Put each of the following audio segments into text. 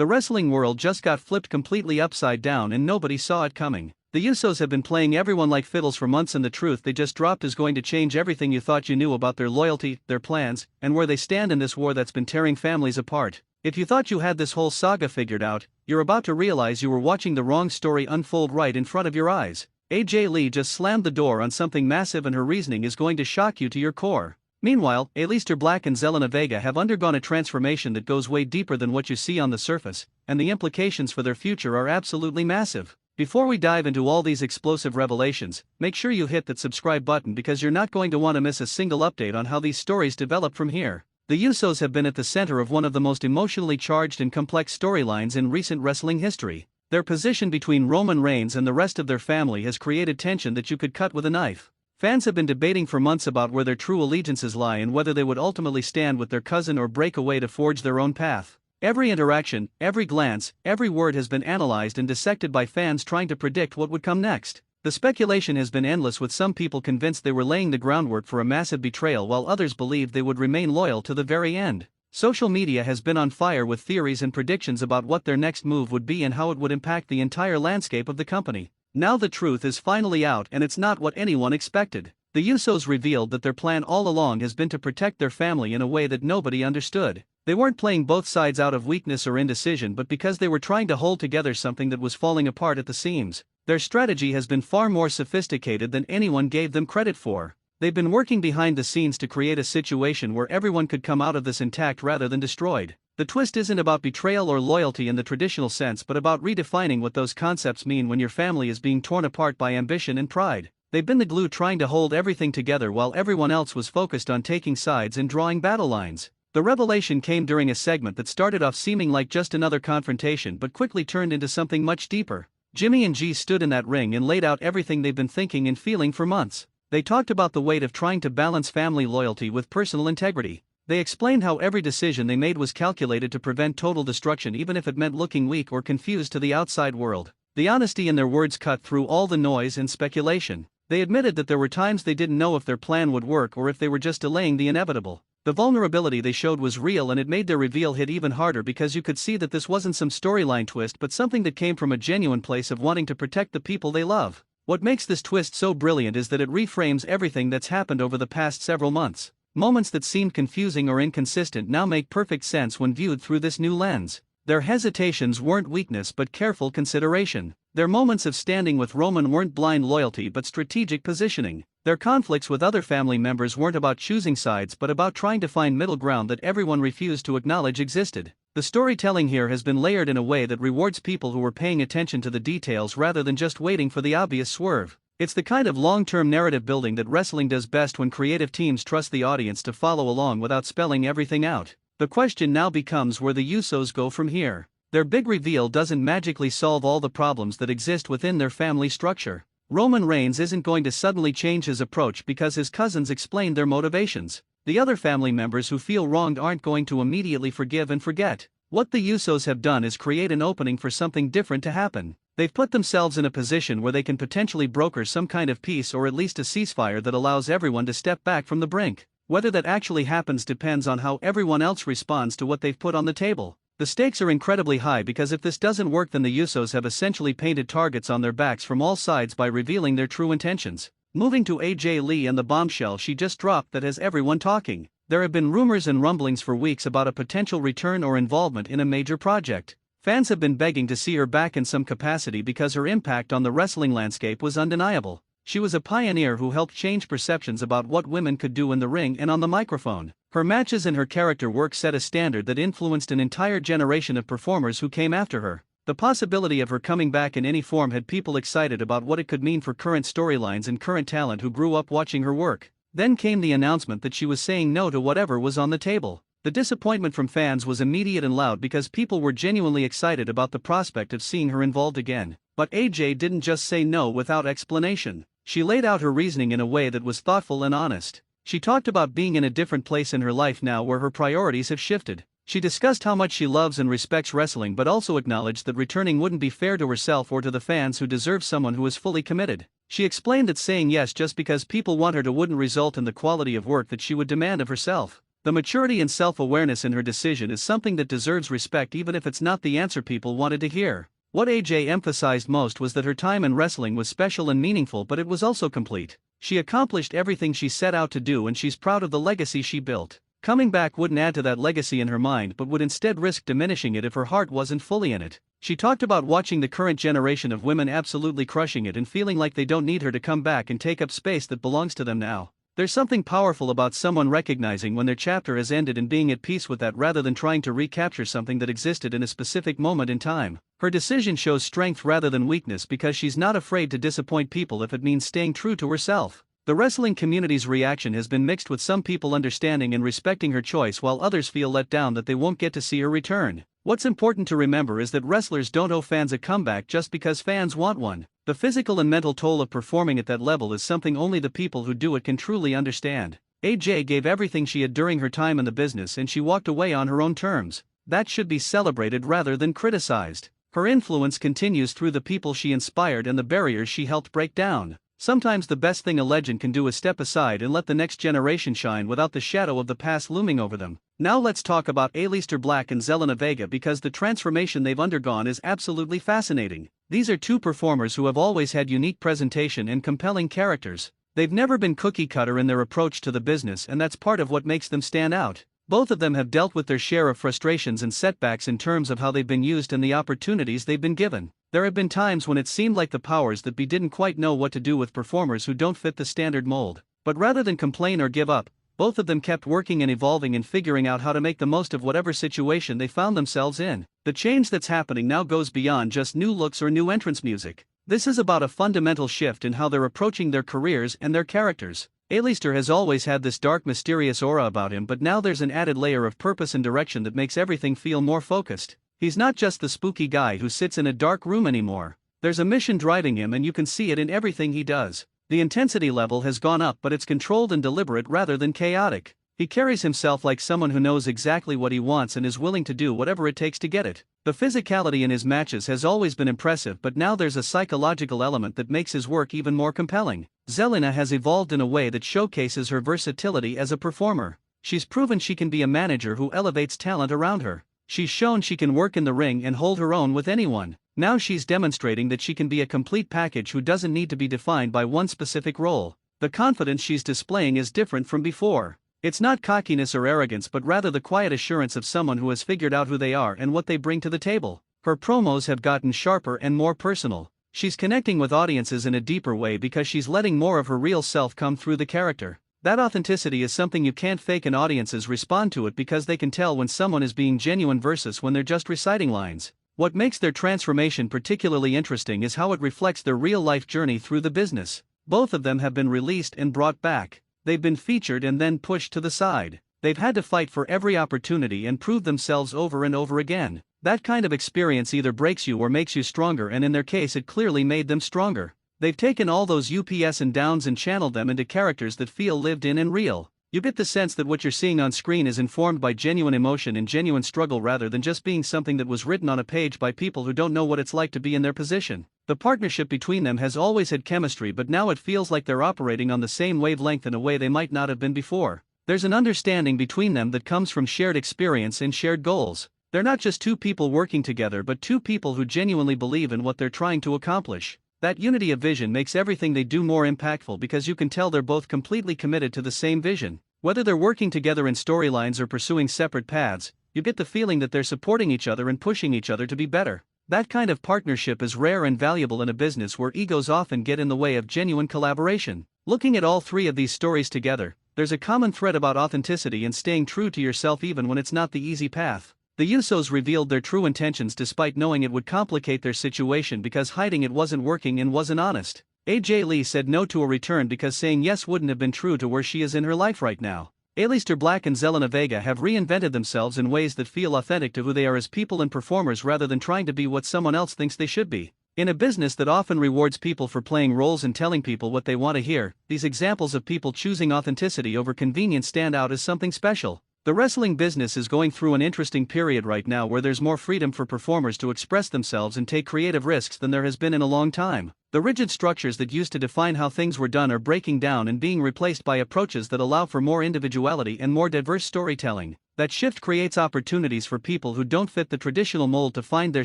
The wrestling world just got flipped completely upside down and nobody saw it coming. The Usos have been playing everyone like fiddles for months, and the truth they just dropped is going to change everything you thought you knew about their loyalty, their plans, and where they stand in this war that's been tearing families apart. If you thought you had this whole saga figured out, you're about to realize you were watching the wrong story unfold right in front of your eyes. AJ Lee just slammed the door on something massive, and her reasoning is going to shock you to your core. Meanwhile, Aleister Black and Zelina Vega have undergone a transformation that goes way deeper than what you see on the surface, and the implications for their future are absolutely massive. Before we dive into all these explosive revelations, make sure you hit that subscribe button because you're not going to want to miss a single update on how these stories develop from here. The Usos have been at the center of one of the most emotionally charged and complex storylines in recent wrestling history. Their position between Roman Reigns and the rest of their family has created tension that you could cut with a knife. Fans have been debating for months about where their true allegiances lie and whether they would ultimately stand with their cousin or break away to forge their own path. Every interaction, every glance, every word has been analyzed and dissected by fans trying to predict what would come next. The speculation has been endless, with some people convinced they were laying the groundwork for a massive betrayal while others believed they would remain loyal to the very end. Social media has been on fire with theories and predictions about what their next move would be and how it would impact the entire landscape of the company. Now the truth is finally out, and it's not what anyone expected. The Usos revealed that their plan all along has been to protect their family in a way that nobody understood. They weren't playing both sides out of weakness or indecision, but because they were trying to hold together something that was falling apart at the seams. Their strategy has been far more sophisticated than anyone gave them credit for. They've been working behind the scenes to create a situation where everyone could come out of this intact rather than destroyed. The twist isn't about betrayal or loyalty in the traditional sense, but about redefining what those concepts mean when your family is being torn apart by ambition and pride. They've been the glue trying to hold everything together while everyone else was focused on taking sides and drawing battle lines. The revelation came during a segment that started off seeming like just another confrontation but quickly turned into something much deeper. Jimmy and G stood in that ring and laid out everything they've been thinking and feeling for months. They talked about the weight of trying to balance family loyalty with personal integrity. They explained how every decision they made was calculated to prevent total destruction, even if it meant looking weak or confused to the outside world. The honesty in their words cut through all the noise and speculation. They admitted that there were times they didn't know if their plan would work or if they were just delaying the inevitable. The vulnerability they showed was real, and it made their reveal hit even harder because you could see that this wasn't some storyline twist but something that came from a genuine place of wanting to protect the people they love. What makes this twist so brilliant is that it reframes everything that's happened over the past several months. Moments that seemed confusing or inconsistent now make perfect sense when viewed through this new lens. Their hesitations weren't weakness but careful consideration. Their moments of standing with Roman weren't blind loyalty but strategic positioning. Their conflicts with other family members weren't about choosing sides but about trying to find middle ground that everyone refused to acknowledge existed. The storytelling here has been layered in a way that rewards people who were paying attention to the details rather than just waiting for the obvious swerve. It's the kind of long-term narrative building that wrestling does best, when creative teams trust the audience to follow along without spelling everything out. The question now becomes where the Usos go from here. Their big reveal doesn't magically solve all the problems that exist within their family structure. Roman Reigns isn't going to suddenly change his approach because his cousins explained their motivations. The other family members who feel wronged aren't going to immediately forgive and forget. What the Usos have done is create an opening for something different to happen. They've put themselves in a position where they can potentially broker some kind of peace, or at least a ceasefire that allows everyone to step back from the brink. Whether that actually happens depends on how everyone else responds to what they've put on the table. The stakes are incredibly high because if this doesn't work, then the Usos have essentially painted targets on their backs from all sides by revealing their true intentions. Moving to AJ Lee and the bombshell she just dropped that has everyone talking. There have been rumors and rumblings for weeks about a potential return or involvement in a major project. Fans have been begging to see her back in some capacity because her impact on the wrestling landscape was undeniable. She was a pioneer who helped change perceptions about what women could do in the ring and on the microphone. Her matches and her character work set a standard that influenced an entire generation of performers who came after her. The possibility of her coming back in any form had people excited about what it could mean for current storylines and current talent who grew up watching her work. Then came the announcement that she was saying no to whatever was on the table. The disappointment from fans was immediate and loud because people were genuinely excited about the prospect of seeing her involved again. But AJ didn't just say no without explanation. She laid out her reasoning in a way that was thoughtful and honest. She talked about being in a different place in her life now where her priorities have shifted. She discussed how much she loves and respects wrestling, but also acknowledged that returning wouldn't be fair to herself or to the fans who deserve someone who is fully committed. She explained that saying yes just because people want her to wouldn't result in the quality of work that she would demand of herself. The maturity and self-awareness in her decision is something that deserves respect even if it's not the answer people wanted to hear. What AJ emphasized most was that her time in wrestling was special and meaningful, but it was also complete. She accomplished everything she set out to do and she's proud of the legacy she built. Coming back wouldn't add to that legacy in her mind but would instead risk diminishing it if her heart wasn't fully in it. She talked about watching the current generation of women absolutely crushing it and feeling like they don't need her to come back and take up space that belongs to them now. There's something powerful about someone recognizing when their chapter has ended and being at peace with that rather than trying to recapture something that existed in a specific moment in time. Her decision shows strength rather than weakness because she's not afraid to disappoint people if it means staying true to herself. The wrestling community's reaction has been mixed, with some people understanding and respecting her choice while others feel let down that they won't get to see her return. What's important to remember is that wrestlers don't owe fans a comeback just because fans want one. The physical and mental toll of performing at that level is something only the people who do it can truly understand. AJ gave everything she had during her time in the business and she walked away on her own terms. That should be celebrated rather than criticized. Her influence continues through the people she inspired and the barriers she helped break down. Sometimes the best thing a legend can do is step aside and let the next generation shine without the shadow of the past looming over them. Now let's talk about Aleister Black and Zelina Vega because the transformation they've undergone is absolutely fascinating. These are two performers who have always had unique presentation and compelling characters. They've never been cookie-cutter in their approach to the business, and that's part of what makes them stand out. Both of them have dealt with their share of frustrations and setbacks in terms of how they've been used and the opportunities they've been given. There have been times when it seemed like the powers that be didn't quite know what to do with performers who don't fit the standard mold. But rather than complain or give up, both of them kept working and evolving and figuring out how to make the most of whatever situation they found themselves in. The change that's happening now goes beyond just new looks or new entrance music. This is about a fundamental shift in how they're approaching their careers and their characters. Aleister has always had this dark, mysterious aura about him, but now there's an added layer of purpose and direction that makes everything feel more focused. He's not just the spooky guy who sits in a dark room anymore. There's a mission driving him and you can see it in everything he does. The intensity level has gone up, but it's controlled and deliberate rather than chaotic. He carries himself like someone who knows exactly what he wants and is willing to do whatever it takes to get it. The physicality in his matches has always been impressive, but now there's a psychological element that makes his work even more compelling. Zelina has evolved in a way that showcases her versatility as a performer. She's proven she can be a manager who elevates talent around her. She's shown she can work in the ring and hold her own with anyone. Now she's demonstrating that she can be a complete package who doesn't need to be defined by one specific role. The confidence she's displaying is different from before. It's not cockiness or arrogance, but rather the quiet assurance of someone who has figured out who they are and what they bring to the table. Her promos have gotten sharper and more personal. She's connecting with audiences in a deeper way because she's letting more of her real self come through the character. That authenticity is something you can't fake, and audiences respond to it because they can tell when someone is being genuine versus when they're just reciting lines. What makes their transformation particularly interesting is how it reflects their real-life journey through the business. Both of them have been released and brought back. They've been featured and then pushed to the side. They've had to fight for every opportunity and prove themselves over and over again. That kind of experience either breaks you or makes you stronger, and in their case it clearly made them stronger. They've taken all those ups and downs and channeled them into characters that feel lived in and real. You get the sense that what you're seeing on screen is informed by genuine emotion and genuine struggle rather than just being something that was written on a page by people who don't know what it's like to be in their position. The partnership between them has always had chemistry, but now it feels like they're operating on the same wavelength in a way they might not have been before. There's an understanding between them that comes from shared experience and shared goals. They're not just two people working together, but two people who genuinely believe in what they're trying to accomplish. That unity of vision makes everything they do more impactful because you can tell they're both completely committed to the same vision. Whether they're working together in storylines or pursuing separate paths, you get the feeling that they're supporting each other and pushing each other to be better. That kind of partnership is rare and valuable in a business where egos often get in the way of genuine collaboration. Looking at all three of these stories together, there's a common thread about authenticity and staying true to yourself even when it's not the easy path. The Usos revealed their true intentions despite knowing it would complicate their situation because hiding it wasn't working and wasn't honest. AJ Lee said no to a return because saying yes wouldn't have been true to where she is in her life right now. Aleister Black and Zelina Vega have reinvented themselves in ways that feel authentic to who they are as people and performers rather than trying to be what someone else thinks they should be. In a business that often rewards people for playing roles and telling people what they want to hear, these examples of people choosing authenticity over convenience stand out as something special. The wrestling business is going through an interesting period right now where there's more freedom for performers to express themselves and take creative risks than there has been in a long time. The rigid structures that used to define how things were done are breaking down and being replaced by approaches that allow for more individuality and more diverse storytelling. That shift creates opportunities for people who don't fit the traditional mold to find their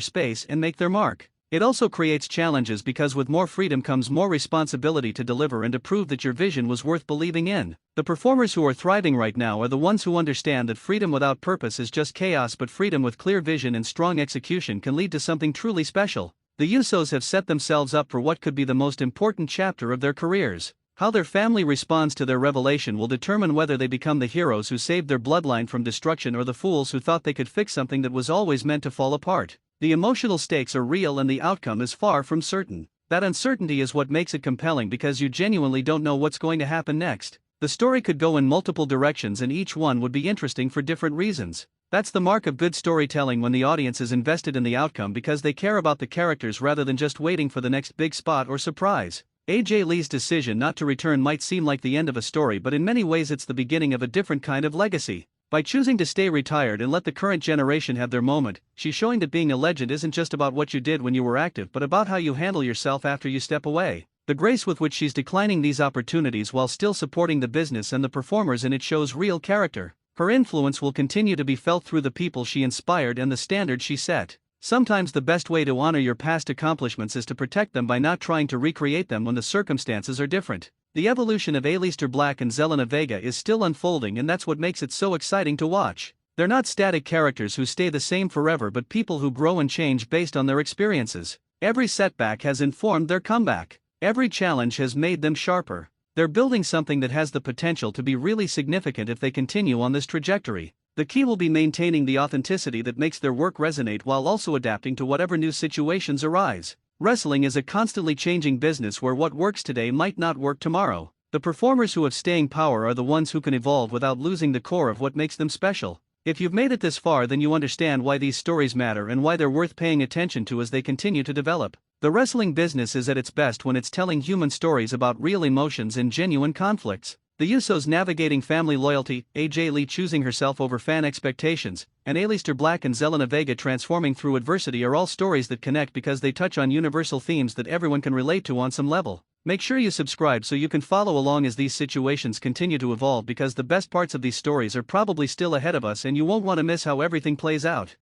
space and make their mark. It also creates challenges because with more freedom comes more responsibility to deliver and to prove that your vision was worth believing in. The performers who are thriving right now are the ones who understand that freedom without purpose is just chaos, but freedom with clear vision and strong execution can lead to something truly special. The Usos have set themselves up for what could be the most important chapter of their careers. How their family responds to their revelation will determine whether they become the heroes who saved their bloodline from destruction or the fools who thought they could fix something that was always meant to fall apart. The emotional stakes are real and the outcome is far from certain. That uncertainty is what makes it compelling because you genuinely don't know what's going to happen next. The story could go in multiple directions and each one would be interesting for different reasons. That's the mark of good storytelling, when the audience is invested in the outcome because they care about the characters rather than just waiting for the next big spot or surprise. AJ Lee's decision not to return might seem like the end of a story, but in many ways it's the beginning of a different kind of legacy. By choosing to stay retired and let the current generation have their moment, she's showing that being a legend isn't just about what you did when you were active but about how you handle yourself after you step away. The grace with which she's declining these opportunities while still supporting the business and the performers in it shows real character. Her influence will continue to be felt through the people she inspired and the standard she set. Sometimes the best way to honor your past accomplishments is to protect them by not trying to recreate them when the circumstances are different. The evolution of Aleister Black and Zelina Vega is still unfolding, and that's what makes it so exciting to watch. They're not static characters who stay the same forever but people who grow and change based on their experiences. Every setback has informed their comeback. Every challenge has made them sharper. They're building something that has the potential to be really significant if they continue on this trajectory. The key will be maintaining the authenticity that makes their work resonate while also adapting to whatever new situations arise. Wrestling is a constantly changing business where what works today might not work tomorrow. The performers who have staying power are the ones who can evolve without losing the core of what makes them special. If you've made it this far, then you understand why these stories matter and why they're worth paying attention to as they continue to develop. The wrestling business is at its best when it's telling human stories about real emotions and genuine conflicts. The Usos navigating family loyalty, AJ Lee choosing herself over fan expectations, and Aleister Black and Zelina Vega transforming through adversity are all stories that connect because they touch on universal themes that everyone can relate to on some level. Make sure you subscribe so you can follow along as these situations continue to evolve, because the best parts of these stories are probably still ahead of us and you won't want to miss how everything plays out.